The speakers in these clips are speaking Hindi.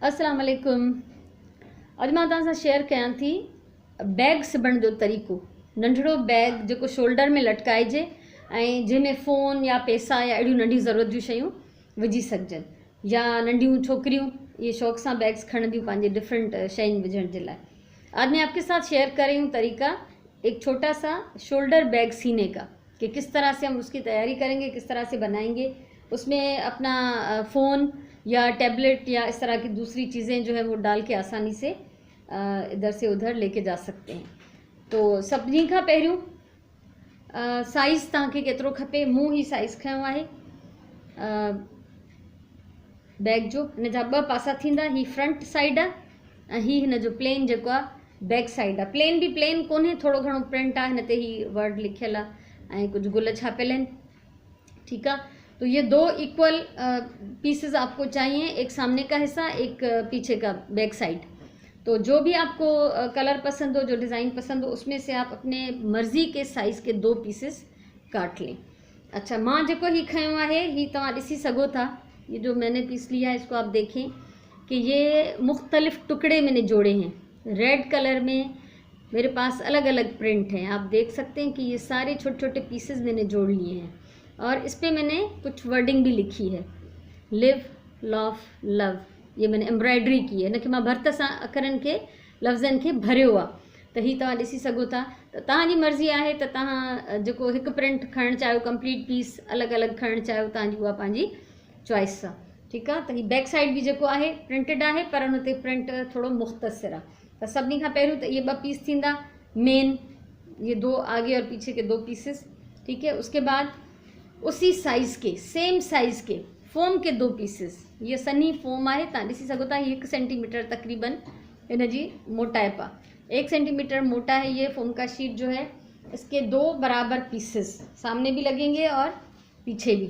अस्सलाम वालेकुम। अॼु मां तव्हां सां शेयर कयां थी बैग सिबण जो तरीक़ो। नंढड़ो बैग जेको शोल्डर में लटकाइजे ऐं जंहिंमें फ़ोन या पैसा या अहिड़ियूं नंढी ज़रूरत जूं शयूं विझी सघजनि, या नंढियूं छोकिरियूं ये शौक़ सां बैग्स खणंदियूं पंहिंजे डिफरेंट शयुनि विझण जे लाइ। आज मैं आपके साथ शेयर कर रही हूँ तरीका एक छोटा सा शोल्डर बैग सीने का, कि किस तरह से हम उसकी तैयारी करेंगे, किस तरह से बनाएंगे। उसमें अपना फ़ोन या टैबलेट या इस तरह की दूसरी चीज़ें जो है वो डाल के आसानी से इधर से उधर लेके जा सकते हैं। तो सभिनी खां पहिरियों साइज़ तव्हांखे केतिरो खपे, मूं ही साइज़ खयों आहे बैग जो। हिन जा ॿ पासा थींदा, ही फ्रंट साइड आहे ऐं ही हिन जो प्लेन जेको आहे बैक साइड आहे। प्लेन भी प्लेन कोन्हे, थोड़ो घणो प्रिंट आहे हिन ते, ही वर्ड लिखियल आहे ऐं कुछ गुल छापियल आहिनि। ठीक है, तो ये दो इक्वल पीसेस आपको चाहिए, एक सामने का हिस्सा, एक पीछे का बैक साइड। तो जो भी आपको कलर पसंद हो, जो डिज़ाइन पसंद हो, उसमें से आप अपने मर्ज़ी के साइज़ के 2 पीसेस काट लें। अच्छा, मां जेको ही खयों आहे ही तव्हां ॾिसी सघो था। ये जो मैंने पीस लिया है इसको आप देखें कि ये मुख्तलिफ टुकड़े मैंने जोड़े हैं। रेड कलर में मेरे पास अलग अलग प्रिंट हैं, आप देख सकते हैं कि ये सारे छोटे छोटे पीसेस मैंने जोड़ लिए हैं। और इस पे मैंने कुछ वर्डिंग भी लिखी है, लिव लव लव, ये मैंने एम्ब्रॉयडरी की है। इनके मां भर्त सां अखरनि खे लफ़्ज़नि खे भरियो आहे। त ही तव्हां ॾिसी सघो था। त तव्हांजी मर्ज़ी आहे त तव्हां जेको हिकु प्रिंट खणणु चाहियो, कंप्लीट पीस अलॻि अलॻि खणणु चाहियो, तव्हांजी उहा पंहिंजी चॉइस आहे। ठीकु आहे। त ही बैक साइड भी जेको आहे प्रिंटेड आहे, पर हुन ते प्रिंट थोड़ो मुख़्तसिर आहे। त सभिनी खां पहिरियों त इहे 2 पीस थींदा मेन, ये 2 आगे और पीछे के 2 पीसेस। ठीक है, उसके बाद उसी साइज़ के, सेम साइज़ के फोम के 2 पीसेस। ये सनी फोम आहे, तव्हां ॾिसी सघो था। 1 सेंटीमीटर तकरीबन इन जी मोटाइप आहे। 1 सेंटीमीटर मोटा है ये फोम का शीट जो है। इसके 2 बराबर पीसेस सामने भी लगेंगे और पीछे भी।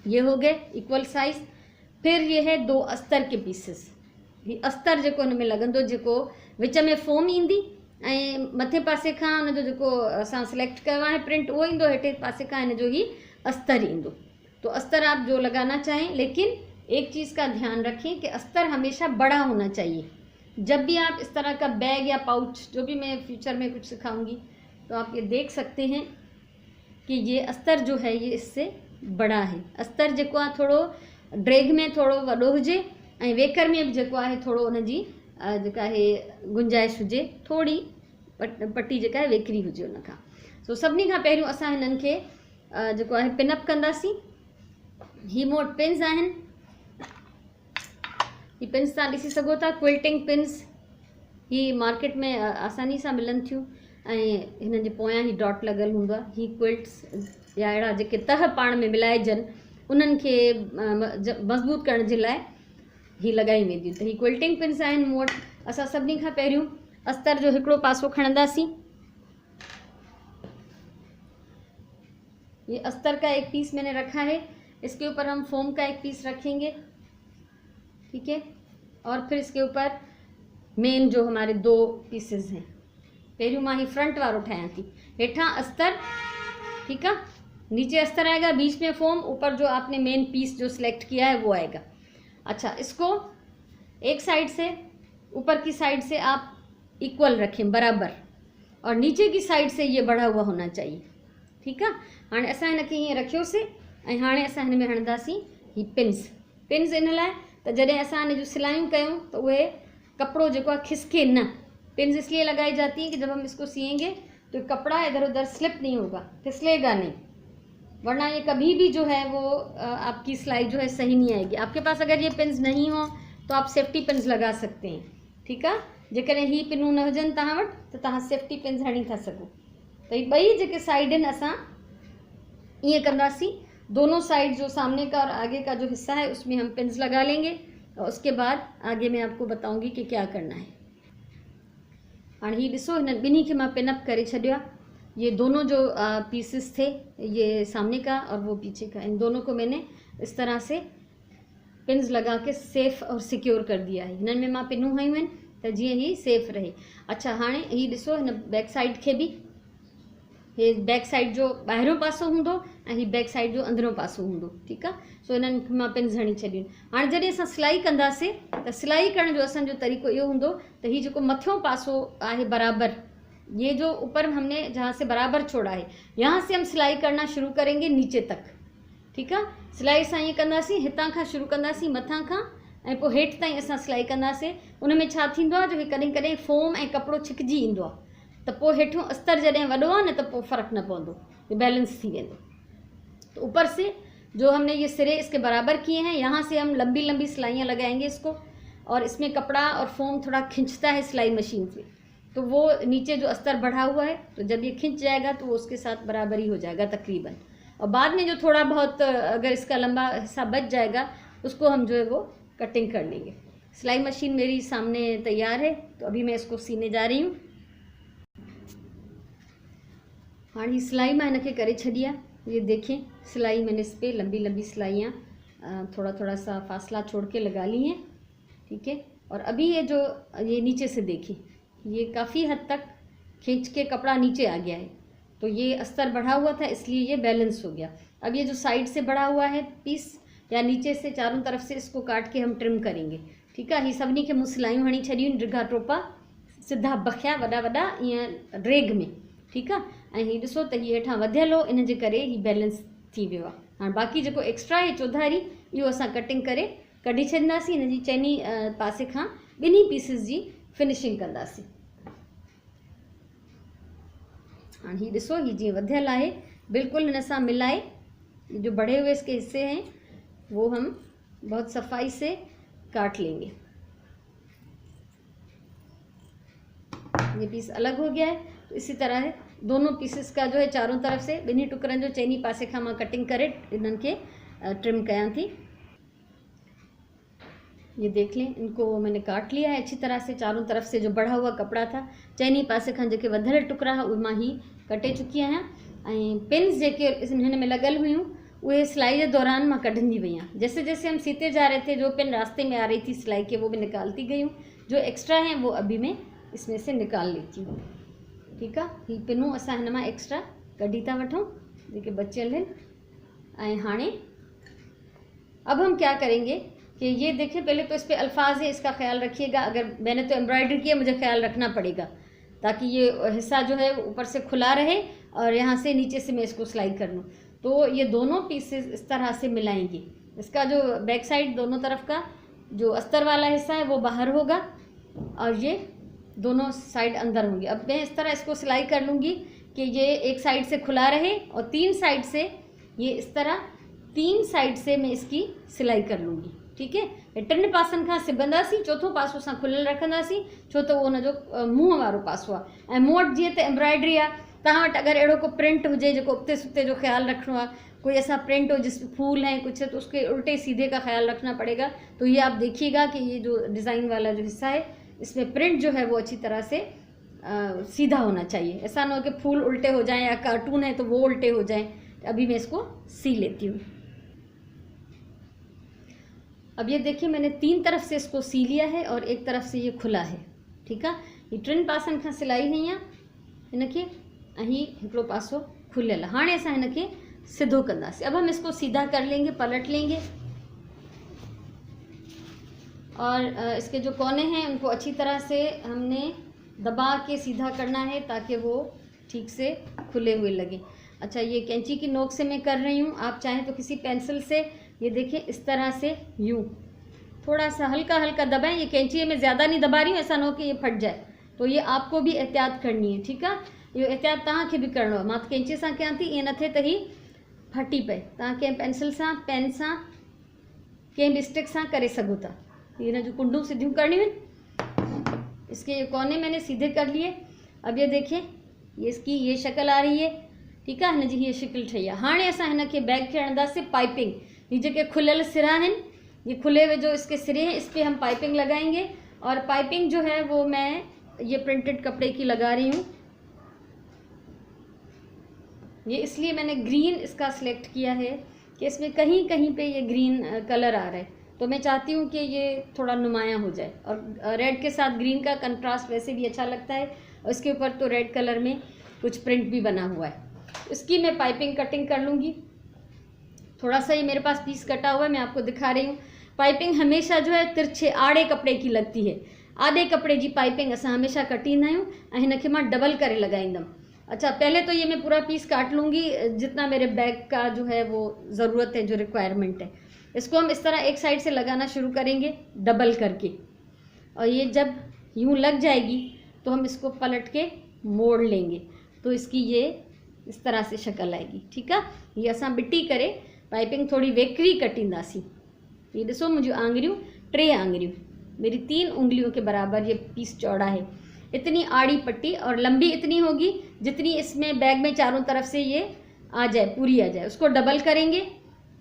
ये हो गए इक्वल साइज़। फिर ये है 2 अस्तर के पीसेस। ये अस्तर जेको हिन में लॻंदो, जेको विच में फोम ईंदी ऐं मथे पासे खां हुन जो जेको असां सिलेक्ट कयो आहे प्रिंट उहो ईंदो, हेठे पासे खां हिन जो ही अस्तर इंदो। तो अस्तर आप जो लगाना चाहें, लेकिन एक चीज़ का ध्यान रखें कि अस्तर हमेशा बड़ा होना चाहिए। जब भी आप इस तरह का बैग या पाउच, जो भी मैं फ्यूचर में कुछ सिखाऊंगी, तो आप ये देख सकते हैं कि ये अस्तर जो है ये इससे बड़ा है। अस्तर जेको आहे थोड़ो ड्रैग में थोड़ो वॾो हुजे ऐं वेकर में भी जेको आहे थोड़ो उन जी जेका आहे गुंजाइश हुजे, थोड़ी पट्टी जेका आहे वेकरी हुजे उन खां। सो सभिनी खां पहिरियों असां हिननि खे जेको आहे पिनअप कंदासीं। ही मूं वटि पिन्स आहिनि। ही पिन्स तव्हां ॾिसी सघो था, क्विल्टिंग पिन्स। ही मार्केट में आसानी सां मिलनि थियूं ऐं हिननि जे पोयां ही डॉट लॻल हूंदो आहे। ही क्विल्ट्स या अहिड़ा जेके तह पाण में मिलाइजनि उन्हनि खे मज़बूत करण जे लाइ ही लॻाई वेंदियूं। त ही क्विल्टिंग पिन्स आहिनि मूं वटि। असां सभिनी खां पहिरियों अस्तर जो हिकिड़ो पासो खणंदासीं। ये अस्तर का एक पीस मैंने रखा है, इसके ऊपर हम फोम का एक पीस रखेंगे। ठीक है, और फिर इसके ऊपर मेन जो हमारे 2 पीसेस हैं। पहिरियों मां ही फ्रंट वारो ठाहियां थी। हेठां अस्तर, ठीक है, नीचे अस्तर आएगा, बीच में फोम, ऊपर जो आपने मेन पीस जो सिलेक्ट किया है वो आएगा। अच्छा, इसको एक साइड से, ऊपर की साइड से आप इक्वल रखें बराबर, और नीचे की साइड से ये बढ़ा हुआ होना चाहिए। ठीक है, हाणे असां हिनखे हीअं रखियोसीं ऐं हाणे असां हिन में हणंदासीं ही पिन्स। पिन्स इन लाइ त जॾहिं असां हिन जूं सिलायूं कयूं त उहे कपिड़ो जेको आहे खिसके न। पिन्स इसलिए लगाई जाती हैं कि जब हम इसको सिएंगे तो कपड़ा इधर उधर स्लिप नहीं होगा, फिसलेगा नहीं, वरना ये कभी भी जो है वो आपकी सिलाई जो है सही नहीं आएगी। आपके पास अगर ये पिन्स नहीं हो तो आप सेफ्टी पिन्स लगा सकते हैं। ठीक है, जेकॾहिं ही पिनूं न हुजनि तव्हां वटि त तव्हां सेफ्टी पिन्स हणी था सघो। तो ये 2 जेके साइड आहिनि असां ये कंदासीं। दोनों साइड जो सामने का और आगे का जो हिस्सा है उसमें हम पिन्स लगा लेंगे, और उसके बाद आगे मैं आपको बताऊंगी कि क्या करना है। हाँ, ही ॾिसो, हिन ॿिन्ही खे मां पिनअप करे छॾियो। ये दोनों जो पीसेस थे, ये सामने का और वो पीछे का, इन दोनों को मैंने इस तरह से पिन्स लगा के सेफ और सिक्योर कर दिया है। हिननि में मां पिनूं हयूं आहिनि त जीअं ही सेफ रहे। अच्छा, हाणे ही ॾिसो, हिन बैक साइड खे भी हे बैक साइड जो ॿाहिरियों पासो हूंदो ऐं ही बैक साइड जो अंदरियों पासो हूंदो। ठीकु आहे। सो इन्हनि खे मां पिन्स हणी छॾियूं। हाणे जॾहिं असां सिलाई कंदासीं त सिलाई करण जो असांजो तरीक़ो इहो हूंदो त हीउ जेको मथियों पासो आहे बराबर, ये जो ऊपर हमने जहाँ से बराबर छोड़ा है, यहाँ से हम सिलाई करना शुरू करेंगे नीचे तक। ठीकु आहे। सिलाई असां ईअं कंदासीं, हितां खां शुरू कंदासीं मथां खां ऐं पोइ हेठि ताईं असां सिलाई कंदासीं। उन में छा थींदो आहे जो कॾहिं कॾहिं फोम ऐं कपिड़ो छिकिजी ईंदो आहे, त पोइ हेठियों अस्तर जॾहिं वॾो आहे न त पोइ फ़र्क़ु न पवंदो, ये बैलेंस थी वेंदो। तो ऊपर से जो हमने ये सिरे इसके बराबर किए हैं, यहाँ से हम लंबी लंबी सिलाइयाँ लगाएंगे इसको, और इसमें कपड़ा और फोम थोड़ा खिंचता है सिलाई मशीन से, तो वो नीचे जो अस्तर बढ़ा हुआ है तो जब ये खिंच जाएगा तो वो उसके साथ बराबर ही हो जाएगा तकरीबन। और बाद में जो थोड़ा बहुत अगर इसका लंबा हिस्सा बच जाएगा उसको हम जो है वो कटिंग कर लेंगे। सिलाई मशीन मेरी सामने तैयार है, तो अभी मैं इसको सीने जा रही हूँ। हाँ, ही सिलाई मैं इनके करे छड़ी है। ये देखें, सिलाई मैंने इस पर लंबी लंबी सिलाइयाँ थोड़ा थोड़ा सा फासला छोड़ के लगा ली हैं। ठीक है। और अभी ये जो ये नीचे से देखें, ये काफ़ी हद तक खींच के कपड़ा नीचे आ गया है, तो ये अस्तर बढ़ा हुआ था इसलिए ये बैलेंस हो गया। अब ये जो साइड से बढ़ा हुआ है पीस या नीचे से चारों तरफ से इसको काट के हम ट्रिम करेंगे। ठीक है। ही सभिनी खे मूं सिलायूं हणी छॾियूं, डिघा टोपा सिधा बखिया वॾा वॾा ईअं ड्रेग में। ठीकु आहे। ऐं हीउ ॾिसो त हीउ हेठां वधियल हो, इन जे करे हीउ बैलेंस थी वियो आहे। हाणे बाक़ी जेको एक्स्ट्रा आहे चौधारी, इहो असां कटिंग करे कढी छॾींदासीं। हिन जी चइनी पासे खां ॿिन्ही पीसिस जी फिनिशिंग कंदासीं। हाणे हीउ ॾिसो, हीउ जीअं वधियल आहे बिल्कुलु हिन सां मिलाए जो बढ़े हुए इसके हिस्से हैं वो हम बहुत सफाई से काट लेंगे। ये पीस अलग हो गया है, तो इसी तरह है दोनों पीसेस का जो है चारों तरफ से ॿिन्ही टुकड़नि जो चइनी पासे खां मां कटिंग करे इन्हनि खे ट्रिम कयां थी। ये देख लें, इनको मैंने काट लिया है अच्छी तरह से। चारों तरफ से जो बढ़ा हुआ कपड़ा था चइनी पासे खां जेके वधियल टुकड़ा है उन मां ही कटे चुकी आहियां। ऐं पिन्स जेके हिन में लॻल हुयूं उहे सिलाई के दौरान मां कढंदी वई आहियां। जैसे जैसे हम सीते जा रहे थे जो पिन रास्ते में आ रही थी सिलाई के, वो भी निकालती गई हूँ। जो एक्स्ट्रा हैं वो अभी मैं इसमें से निकाल लेती हूँ। ठीक है। ही पिनूं असां हिन मां एक्स्ट्रा कढी था वठूं जेके बचियल आहिनि। ऐं हाणे अब हम क्या करेंगे कि ये देखें, पहले तो इस पे अल्फाज है, इसका ख्याल रखिएगा। अगर मैंने तो एम्ब्रॉयडरी की है, मुझे ख्याल रखना पड़ेगा ताकि ये हिस्सा जो है ऊपर से खुला रहे और यहाँ से नीचे से मैं इसको सिलाई कर लूँ। तो ये दोनों पीसेस इस तरह से मिलाएंगे। इसका जो बैक साइड दोनों तरफ का जो अस्तर वाला हिस्सा है वो बाहर होगा और ये दोनों साइड अंदर होंगे। अब मैं इस तरह इसको सिलाई कर लूँगी कि ये एक साइड से खुला रहे और तीन साइड से ये इस तरह तीन साइड से मैं इसकी सिलाई कर लूँगी। ठीक है। टिन पासनि खां सिबंदासीं, चौथों पासो असां खुलियल रखंदासीं, छो त उहो हुनजो मुंहं वारो पासो आहे। ऐं मूं वटि जीअं त एम्ब्रॉयडरी आहे, तव्हां वटि अगर अहिड़ो को प्रिंट हुजे जेको उगते सुगते जो ख्याल रखना है, कोई ऐसा प्रिंट हो जिसमें फूल हैं कुछ है, तो उसके उल्टे सीधे का ख्याल रखना पड़ेगा। तो ये आप देखिएगा कि ये जो डिज़ाइन वाला जो हिस्सा है इसमें प्रिंट जो है वो अच्छी तरह से सीधा होना चाहिए। ऐसा ना हो कि फूल उल्टे हो जाएं या कार्टून है तो वो उल्टे हो जाएं। अभी मैं इसको सी लेती हूँ। अब ये देखिए, मैंने तीन तरफ से इसको सी लिया है और एक तरफ से ये खुला है। ठीक है। ये टिन पासन खां सिलाई हुई आहे हिनखे, ऐं हिकिड़ो पासो खुलियल। हाणे असां हिनखे सीधो कंदासीं। अब हम इसको सीधा कर लेंगे, पलट लेंगे और इसके जो कोने हैं उनको अच्छी तरह से हमने दबा के सीधा करना है ताकि वो ठीक से खुले हुए लगे। अच्छा, ये कैंची की नोक से मैं कर रही हूँ, आप चाहें तो किसी पेंसिल से ये देखिए इस तरह से यूँ थोड़ा सा हल्का हल्का दबाएं। ये कैंची में ज़्यादा नहीं दबा रही हूँ, ऐसा ना हो कि ये फट जाए, तो ये आपको भी एहतियात करनी है। ठीक है। ये एहतियात तव्हांखे भी करिणो आहे। मां त कैंची सां कयां थी, ईअं न थिए त ही फटी पए। तव्हां कंहिं पेंसिल सां, पेन सां, कंहिं भी स्टिक सां करे सघो था। हिन जूं कुंडूं सीधियूं करणियूं आहिनि। इसके ये कोने मैंने सीधे कर लिए। अब ये देखिए, ये इसकी ये शक्ल आ रही है। ठीक है। हिन जी हीअ शिकिल ठही आहे। हाणे असां हिन खे बैग खे हणंदासीं पाइपिंग। ये जेके खुलियल सिरा हैं, ये खुले हुए जो इसके सिरे हैं, इस पर हम पाइपिंग लगाएंगे। और पाइपिंग जो है वो मैं ये प्रिंटेड कपड़े की लगा रही हूँ। ये इसलिए मैंने ग्रीन इसका सिलेक्ट किया है कि इसमें कहीं कहीं पे ये ग्रीन कलर आ रहा है, तो मैं चाहती हूँ कि ये थोड़ा नुमाया हो जाए। और रेड के साथ ग्रीन का कंट्रास्ट वैसे भी अच्छा लगता है, और इसके ऊपर तो रेड कलर में कुछ प्रिंट भी बना हुआ है। इसकी मैं पाइपिंग कटिंग कर लूँगी। थोड़ा सा ये मेरे पास पीस कटा हुआ है, मैं आपको दिखा रही हूँ। पाइपिंग हमेशा जो है तिरछे आड़े कपिड़े की लगती है। आधे कपिड़े जी पाइपिंग असां हमेशा कटींदा आहियूं ऐं हिनखे मां डबल करे लॻाईंदमि। अच्छा, पहले तो ये मैं पूरा पीस काट लूँगी जितना मेरे बैग का जो है वो ज़रूरत है, जो रिक्वायरमेंट है। इसको हम इस तरह एक साइड से लगाना शुरू करेंगे डबल करके, और ये जब यूँ लग जाएगी तो हम इसको पलट के मोड़ लेंगे, तो इसकी ये इस तरह से शक्ल आएगी। ठीक है, ये असां बिटी करे पाइपिंग थोड़ी वेकरी कटींदासीं। ये ॾिसो मुंहिंजूं आंगुरियूं 3 आंगुरियूं, मेरी 3 उंगलियों के बराबर ये पीस चौड़ा है। इतनी आड़ी पट्टी और लंबी इतनी होगी जितनी इसमें बैग में चारों तरफ से ये आ जाए, पूरी आ जाए। उसको डबल करेंगे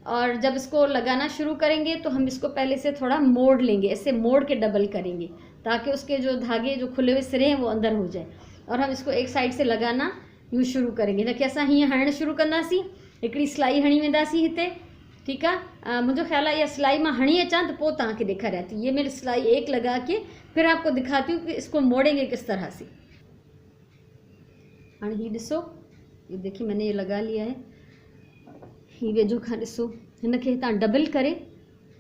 और जब इसको लगाना शुरू करेंगे तो हम इसको पहले से थोड़ा मोड़ लेंगे, ऐसे मोड़ के डबल करेंगे ताकि उसके जो धागे जो खुले हुए सिरे हैं वो अंदर हो जाए। और हम इसको एक साइड से लगाना यूँ शुरू करेंगे। हिनखे असां हीअं हणणु शुरू कंदासीं, हिकिड़ी सिलाई हणी वेंदासीं हिते। ठीक है, मुझे ख्याल है यह सिलाई में हणी अचां तो पोइ तव्हांखे ॾेखारियां थी। ये मेरी सिलाई एक लगा के फिर आपको दिखाती हूँ कि इसको मोड़ेंगे किस तरह से। हाँ, ये ॾिसो, ये देखिए मैंने ये लगा लिया है। ही वेझो खां ॾिसो, हिनखे हितां डबल करे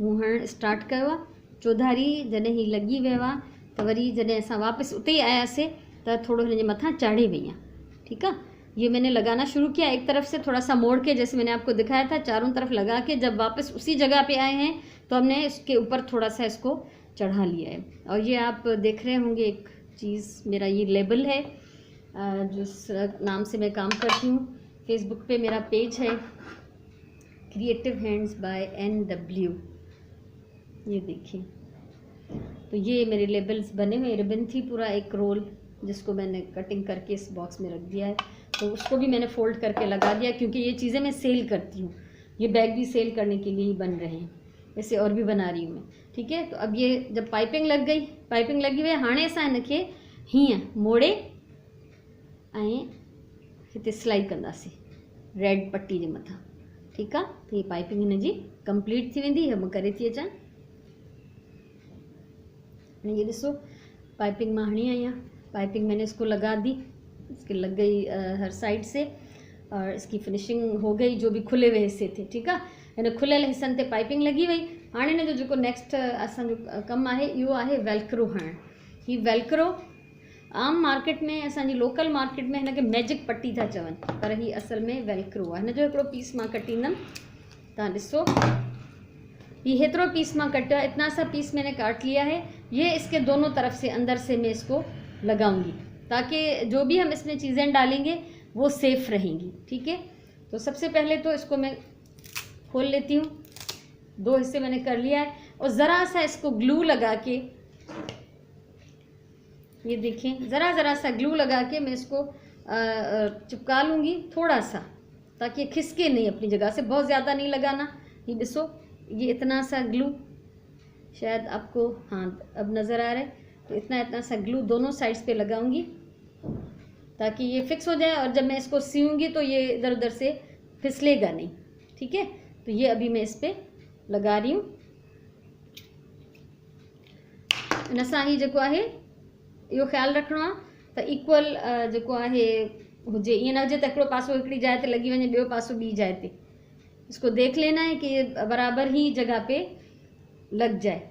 मूं हणणु स्टार्ट कयो आहे। चौधारी जॾहिं ही लॻी वियो आहे त वरी जॾहिं असां वापसि उते ई आयासीं त थोड़ो हिन जे मथां चाढ़े वई आहे। ठीक है, ये मैंने लगाना शुरू किया एक तरफ से थोड़ा सा मोड़ के, जैसे मैंने आपको दिखाया था, चारों तरफ लगा के जब वापस उसी जगह पे आए हैं तो हमने इसके ऊपर थोड़ा सा इसको चढ़ा लिया है। और ये आप देख रहे होंगे एक चीज़, मेरा ये लेबल है जिस नाम से मैं काम करती हूँ। फेसबुक पे मेरा पेज है क्रिएटिव हैंड्स बाय NW। ये देखिए, तो ये मेरे लेबल्स बने हुए। रिबन थी पूरा एक रोल जिसको मैंने कटिंग करके इस बॉक्स में रख दिया है, तो उसको भी मैंने फ़ोल्ड करके लगा दिया क्योंकि ये चीज़ें मैं सेल करती हूँ। ये बैग भी सेल करने के लिए ही बन रहे हैं, ऐसे और भी बना रही हूँ मैं। ठीक है, तो अब ये जब पाइपिंग लग गई, पाइपिंग लगी हुई, हाणे असां हिनखे हीअं मोड़े ऐं हिते सिलाई कंदासीं रेड पट्टी जे मथां। ठीक है, तो ये पाइपिंग हिन जी कंप्लीट थी वेंदी है। मां करे थी अचां। ये ॾिसो, पाइपिंग मां हणी आई आहियां। पाइपिंग मैंने इसको लगा दी, इसकी लग गई हर साइड से, और इसकी फिनिशिंग हो गई जो भी खुले हुए हिस्से थे। ठीक है, हिन खुलियल हिस्सनि ते पाइपिंग लगी वई। हाणे हिन जो जेको नेक्स्ट असांजो कमु आहे इहो आहे वेल्क्रो हणणु। ही वेल्क्रो आम मार्केट में, असांजी लोकल मार्केट में हिनखे मैजिक पट्टी था चवनि, पर ही असल में वेल्क्रो आहे। हिन जो हिकिड़ो पीस मां कटींदमि, तव्हां ॾिसो, ये हेतिरो पीस मां कटियो आहे। इतना सा पीस मैंने काट लिया है। ये इसके दोनों तरफ से अंदर से मैं इसको लगाऊंगी ताकि जो भी हम इसमें चीज़ें डालेंगे वो सेफ रहेंगी। ठीक है, तो सबसे पहले तो इसको मैं खोल लेती हूँ। 2 हिस्से मैंने कर लिया है और ज़रा सा इसको ग्लू लगा के, ये देखें, ज़रा सा ग्लू लगा के मैं इसको चिपका लूँगी थोड़ा सा, ताकि ये खिसके नहीं अपनी जगह से। बहुत ज़्यादा नहीं लगाना। ये ॾिसो, ये इतना सा ग्लू, शायद आपको हाँ अब नज़र आ रहा है, तो इतना सा ग्लू दोनों साइड्स पे लगाऊंगी ताकि ये फिक्स हो जाए, और जब मैं इसको सीऊंगी तो ये इधर उधर से फिसलेगा नहीं। ठीक है, तो ये अभी मैं इस पर लगा रही हूँ। इन सां ही जेको आहे इहो ख़्यालु रखिणो आहे त इक्वल जेको आहे हुजे, ईअं न हुजे त हिकिड़ो पासो हिकिड़ी जाइ ते लगी वञे, ॿियो पासो ॿी जाइ ते। इसको देख लेना है कि ये बराबर ही जगह पे लग जाए।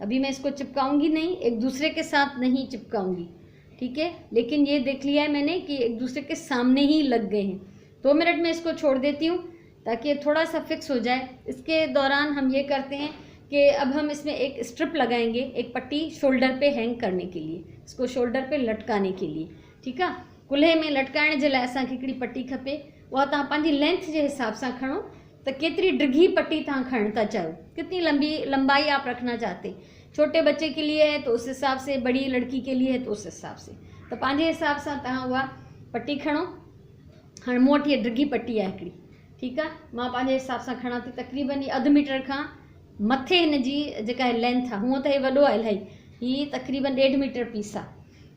अभी मैं इसको चिपकाऊंगी नहीं, एक दूसरे के साथ नहीं चिपकाऊंगी। ठीक है, लेकिन ये देख लिया है मैंने कि एक दूसरे के सामने ही लग गए हैं। 2 मिनट में इसको छोड़ देती हूँ ताकि थोड़ा सा फिक्स हो जाए। इसके दौरान हम ये करते हैं कि अब हम इसमें एक स्ट्रिप लगाएंगे, एक पट्टी शोल्डर पे हैंग करने के लिए, इसको शोल्डर पे लटकाने के लिए। ठीक है, कुल्हे में लटकाइण जे लाइ असांखे हिकिड़ी पट्टी खपे। उहा तव्हां पंहिंजी लेंथ जे हिसाब सां खणो तो केतरी डिघी पट्टी तव्हां खणण था चाहो, कितनी लंबाई आप रखना चाहते। छोटे बच्चे के लिए है तो उस हिसाब से, बड़ी लड़की के लिए है तो उस हिसाब से, तो पंहिंजे हिसाब सां तव्हां उहा पट्टी खणो। हाणे मूं वटि इहा डिघी पट्टी आहे हिकिड़ी। ठीकु आहे, मां पंहिंजे हिसाब सां खणां थी। तक़रीबन ही 1/2 मीटर खां मथे हिन जी जेका लेंथ आहे, हूअं त हे वॾो आहे इलाही, हीअ तक़रीबन 1.5 मीटर पीस आहे,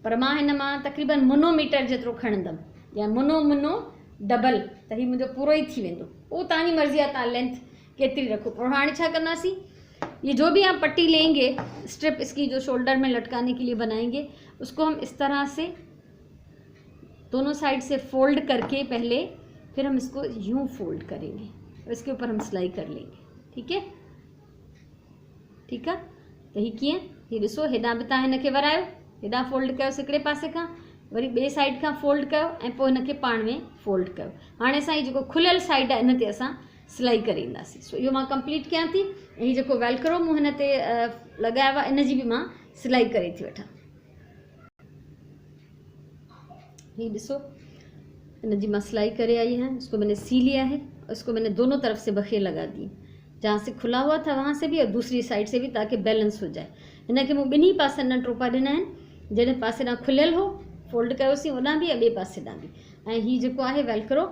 पर मां हिन मां तक़रीबन मुनो मीटर जेतिरो खणंदमि, या मुनो डबल, त हीउ मुंहिंजो पूरो ई थी वेंदो। उहो तव्हांजी मर्ज़ी आहे, तव्हां लेंथ केतिरी रखो। पर हाणे छा कंदासीं, ये जो भी आप पट्टी लेंगे, स्ट्रिप इसकी जो शोल्डर में लटकाने के लिए बनाएंगे, उसको हम इस तरह से दोनों साइड से फोल्ड करके पहले, फिर हम इसको यूं फोल्ड करेंगे और इसके ऊपर हम सिलाई कर लेंगे। ठीक है, ठीक है। तो ही कीअं, ही ॾिसो हेॾां बि तव्हां हिनखे वरायो, हेॾां फोल्ड कयो हिकिड़े पासे खां, वरी ॿिए साइड खां फोल्ड कयो ऐं पोइ हिनखे पाण में फोल्ड कयो। हाणे असां ही जेको खुलियल साइड आहे इन ते असां सिलाई करे ईंदासीं। सो इहो मां कंप्लीट कयां थी। ऐं हीउ जेको वेलक्रो मूं हिन ते लॻायो आहे इन जी बि मां सिलाई करे थी वठां। ये ॾिसो इन जी मैं सिलाई करे आई है, इसको मैंने सी लिया है, इसको मैंने दोनों तरफ से बखे लगा दी, जहाँ से खुला हुआ था वहाँ से भी और दूसरी साइड से भी, ताकि बैलेंस हो जाए। इनके मूं ॿिन्ही पासे न टोपा ॾिना आहिनि, जॾहिं पासे ॾांहुं खुलियल हो फोल्ड कयोसीं ओॾां बि ऐं ॿिए पासे ॾांहुं बि। ऐं हीउ जेको आहे वेलक्रो,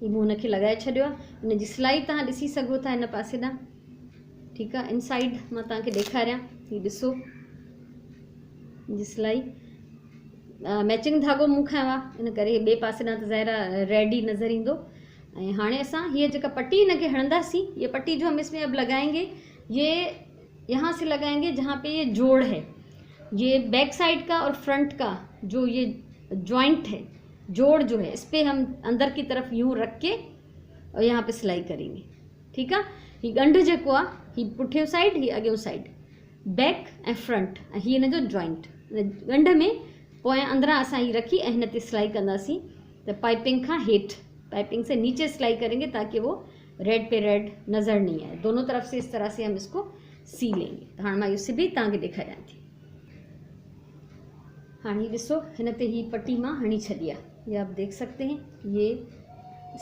हीउ मूं हुनखे लॻाए छॾियो आहे। इन जी सिलाई तव्हां ॾिसी सघो था इन पासे ॾांहुं। ठीकु आहे, इनसाइड मां तव्हांखे ॾेखारियां, हीउ ॾिसो जी सिलाई मैचिंग धागो मूं खयो आहे, इन करे ॿिए पासे ॾांहुं त ज़ाहिर रेड ई नज़र ईंदो। ऐं हाणे असां हीअ जेका पट्टी हिनखे हणंदासीं, ये पट्टी जो हम इसमें अब लगाएंगे, ये यहाँ से लगाएंगे जहाँ पे ये जोड़ है, ये बैक साइड का और फ्रंट का जो ये जॉइंट है, जोड़ जो है, इस पर हम अंदर की तरफ यूँ रख के और यहाँ पे सिलाई करेंगे। ठीक है, ही गंढ जेको आहे, ही पुठियों साइड, ही अॻियों साइड, बैक ऐं फ्रंट, ऐं ही हिन जो जॉइंट, गंढ में पोइ अंदरां असां ही रखी ऐं हिन ते सिलाई कंदासीं। त पाइपिंग खां हेठि, पाइपिंग से नीचे सिलाई करेंगे ताकि वो रेड पे रेड नज़र नहीं आए। दोनों तरफ से इस तरह से हम इसको सी लेंगे। तो हाँ मैं इसे भी तव्हांखे ॾेखारियां थी। हाँ ही ॾिसो हिन ते ही पट्टी मां हणी छॾी आहे, ये आप देख सकते हैं। ये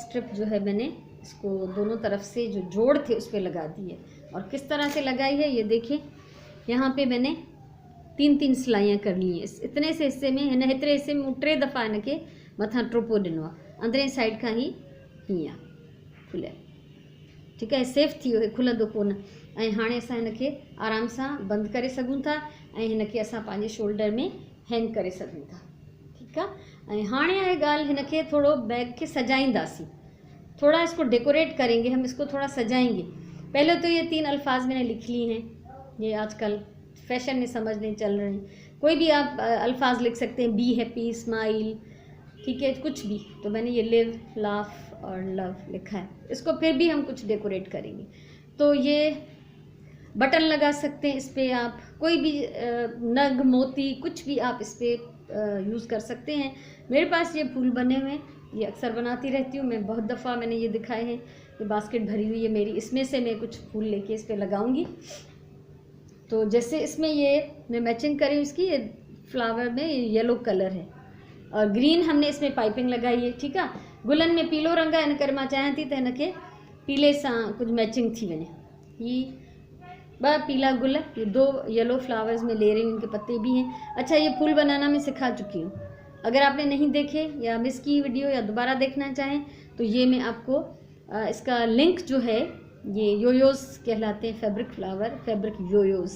स्ट्रिप जो है मैंने इसको दोनों तरफ से जो जोड़ थे उस पर लगा दी है। और किस तरह से लगाई है ये देखिए, यहाँ पे मैंने 3-3 सिलाइयाँ कर ली हैं। इतने से हिस्से में, हिन हेतिरे हिस्से में 3 दफ़ा हिनखे मथां टोपो ॾिनो आहे, अंदरें साइड खां ही हीअं खुलियल। ठीकु आहे, सेफ थी वियो, खुलंदो कोन। ऐं हाणे असां हिनखे आराम सां बंदि करे सघूं था ऐं हिनखे असां पंहिंजे शोल्डर में हैंग करे सघूं था। ठीकु आहे, ऐं हाणे आहे ॻाल्हि, हिनखे थोरो बैग खे सजाईंदासीं, थोड़ा इसको डेकोरेट करेंगे, हम इसको थोड़ा सजाएंगे। पहले तो ये 3 अल्फाज मैंने लिख लिए हैं, ये आजकल फैशन में समझ नहीं चल रहे हैं। कोई भी आप अल्फाज लिख सकते हैं, बी हैप्पी, स्माइल, ठीक है, कुछ भी। तो मैंने ये लिव, लाफ और लव लिखा है। इसको फिर भी हम कुछ डेकोरेट करेंगे। तो ये बटन लगा सकते हैं इस पर, आप कोई भी नग, मोती, कुछ भी आप इस पर यूज़ कर सकते हैं। मेरे पास ये फूल बने हुए हैं, ये अक्सर बनाती रहती हूँ मैं, बहुत दफ़ा मैंने ये दिखाए हैं। ये बास्केट भरी हुई है मेरी, इसमें से मैं कुछ फूल लेके इस पर लगाऊंगी। तो जैसे इसमें ये मैं मैचिंग करी हूँ इसकी, ये फ्लावर में येलो कलर है और ग्रीन हमने इसमें पाइपिंग लगाई है। ठीक है, गुलन में पीलो रंग है, इन करे मां चाहियां थी त हिनखे पीले सां कुछ मैचिंग थी वञे। ही 2 पीला गुल, ये 2 येलो फ्लावर्स में ले रही हूँ, इनके पत्ते भी हैं। अच्छा, ये फूल बनाना मैं सिखा चुकी हूँ। अगर आपने नहीं देखे या मिस की वीडियो या दोबारा देखना चाहें तो ये मैं आपको इसका लिंक जो है, ये योयोस कहलाते हैं, फैब्रिक फ्लावर, फैब्रिक योयोस।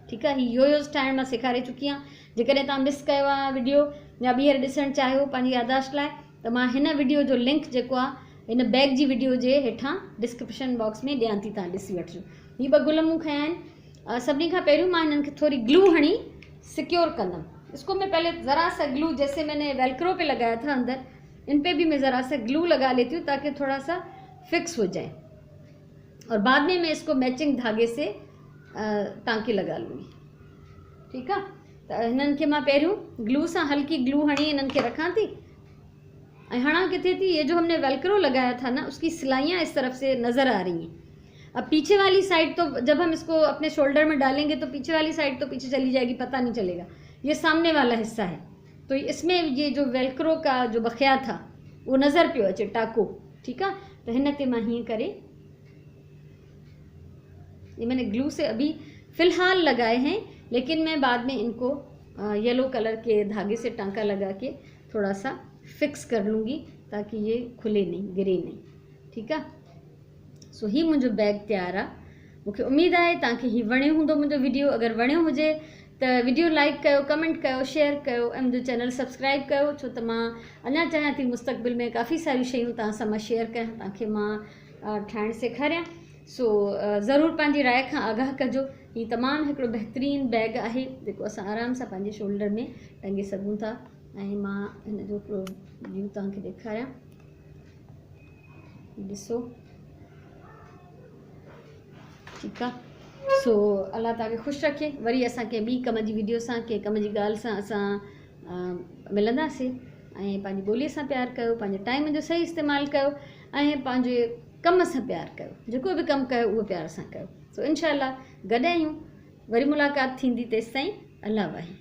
ठीक है, ही योयोस ठाहिण मां सेखारे चुकी आहियां। जेकॾहिं तव्हां मिस कयो आहे वीडियो या ॿीहर ॾिसणु चाहियो पंहिंजी यादाश्त लाइ, त मां हिन वीडियो जो लिंक जेको आहे हिन बैग जी वीडियो जे हेठां डिस्क्रिप्शन बॉक्स में ॾियां थी, तव्हां ॾिसी वठिजो। ही 2 गुल मूं खया आहिनि। सभिनी खां पहिरियों मां हिननि खे थोरी ग्लू हणी सिक्योर कंदमि। इसको मैं पहले ज़रा सा ग्लू, जैसे मैंने वेलक्रो पे लगाया था अंदर, इन पे भी मैं ज़रा सा ग्लू लगा लेती हूँ ताकि थोड़ा सा फिक्स हो जाए। और बाद में मैं इसको मैचिंग धागे से टांके लगा लूँगी। ठीक है, तो हिननि खे मां पहिरियों ग्लू सां, हल्की ग्लू हणी इन्हनि खे रखां थी। ऐं हणा किथे थी, ये जो हमने वेलक्रो लगाया था ना, उसकी सिलाइयाँ इस तरफ से नज़र आ रही हैं। अब पीछे वाली साइड तो जब हम इसको अपने शोल्डर में डालेंगे तो पीछे वाली साइड तो पीछे चली जाएगी, पता नहीं चलेगा। ये सामने वाला हिस्सा है, तो इसमें ये जो वेलक्रो का जो बखिया था वो नज़र पियो अचे, टाको। ठीक है, तो हिन ते मां हीअं करे, ये मैंने ग्लू से अभी फ़िलहाल लगाए हैं, लेकिन मैं बाद में इनको येलो कलर के धागे से टांका लगा के थोड़ा सा फिक्स कर लूँगी ताकि ये खुले नहीं, गिरे नहीं। ठीक है, सो ही मुंहिंजो बैग तैयार आहे। मूंखे उम्मीद आहे तव्हांखे ही वणियो हूंदो मुंहिंजो वीडियो। अगरि वणियो हुजे त वीडियो लाइक कयो, कमेंट कयो, शेयर कयो ऐं मुंहिंजो चैनल सब्सक्राइब कयो, छो त मां अञा चाहियां थी मुस्तक़बिल में काफ़ी सारियूं शयूं तव्हां सां मां शेयर कयां, तव्हांखे मां ठाहिणु सेखारियां। सो ज़रूरु पंहिंजी राय खां आगाह कजो। ही तमामु हिकिड़ो बहितरीनु बैग आहे जेको असां आराम सां पंहिंजे शोल्डर में टंगे सघूं था। ऐं मां हिन जो हिकिड़ो व्यू तव्हांखे ॾेखारियां, ॾिसो। ठीकु आहे, सो अलाह तव्हांखे ख़ुशि रखे। वरी असां कंहिं ॿी कम जी वीडियो सां, कंहिं कम जी ॻाल्हि सां असां मिलंदासीं। ऐं पंहिंजी ॿोलीअ सां प्यारु कयो, पंहिंजे टाइम जो सही इस्तेमालु कयो ऐं पंहिंजे कम सां प्यारु कयो। जेको बि कमु कयो उहो प्यार सां कयो। सो इंशाअल्लाह गॾु आहियूं, वरी मुलाक़ात थींदी। तेसिताईं अल्लाह वाहे।